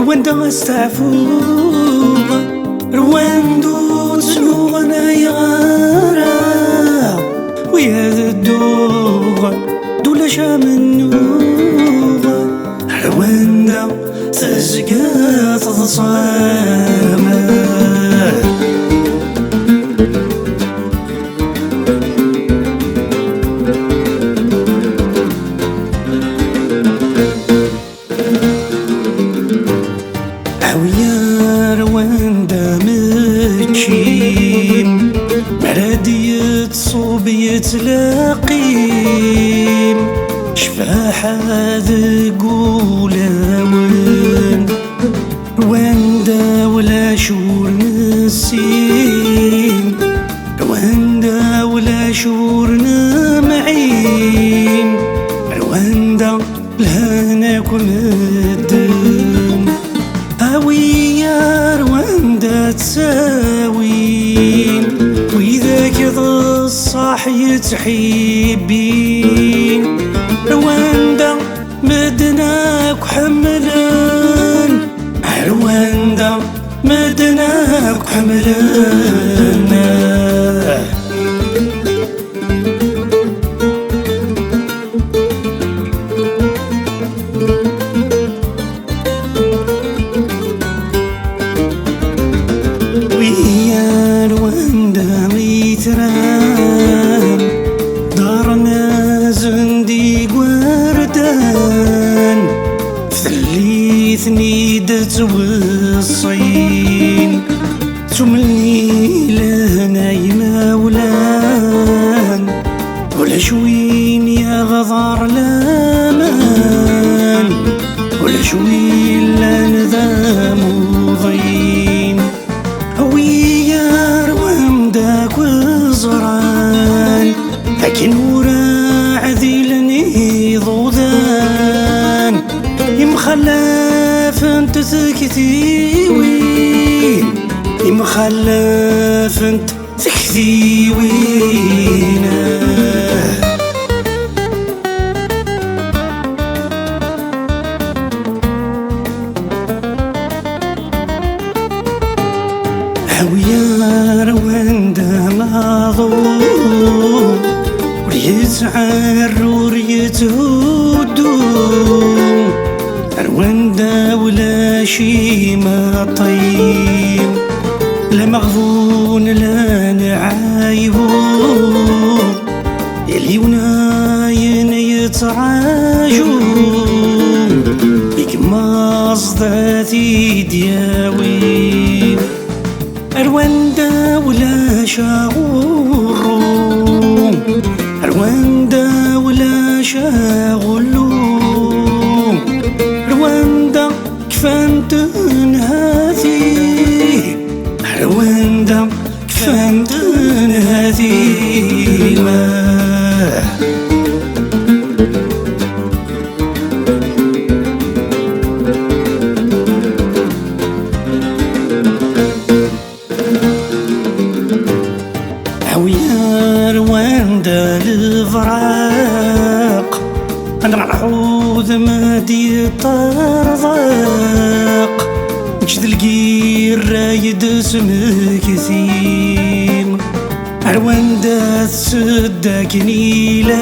رواندا استعفوها رواندو تنوغنا يغارا ويا الدوغ دولا شامنوغ رواندا تزقى تتصامى ويا رواندا متشيم مرادي تصوب يتلاقيم شفاحة ذقولاون رواندا ولا شور نسيم رواندا ولا شور نمعين رواندا لهناكم الدم ويا رواندا تساوين وإذا كذا الصاح يتحبين رواندا مدناك حملان رواندا مدناك حملان ويا رواندا ميتران دارنا زنديق وردان ثليثني دتوصين تملني لهنا يماولان ولا شوين يا غضار لامان ولا شوين لا نذام وضين ويا رواندا وزران لكن ورا عذيلني ضوذان يمخلف انت تكثيوين يمخلف انت تكثيوين ويا رواندا مظلوم وريتعر وريتهدوم رواندا ولا شي ما طيب لا مغفون لا نعايبون يلي وناين يتراجون بك مصداتي دياوين رواندا ولا شاغورو رواندا ولا شاغلو رواندا كفانتن هذه رواندا كفانتن هذه ويا رواندا الفراق انا العوذ مادي الطرزاق وجد القير رايد سمك ثيم رواندا تسدك نيلاق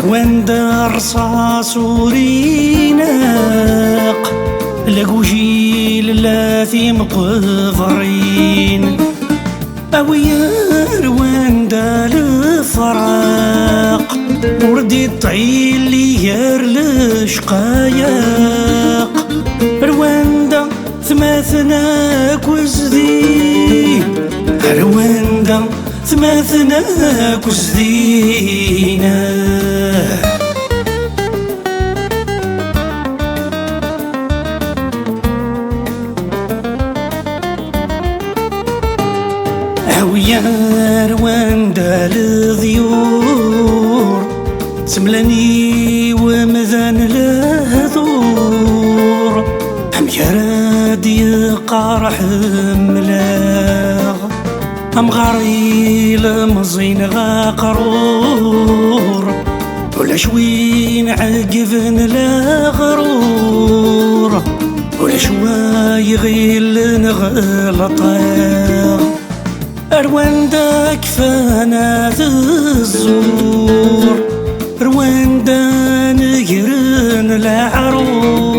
رواندا رصاص وريناق لقو جيل لا ثيم قفرين ويا رواندا الفراق وردي طعيل لي يار الشقاياق رواندا ثماثناك وزدين رواندا ثماثناك وزدينا ويا رواندا الضيور تملاني ومذان الهذور هم يرادي قارح ملاغ هم غريل مزين غاقرور ولا شوين عقفن لا غرور يغيل نغلطه رواندا كفانا ذي الزور رواندا نجرن العروس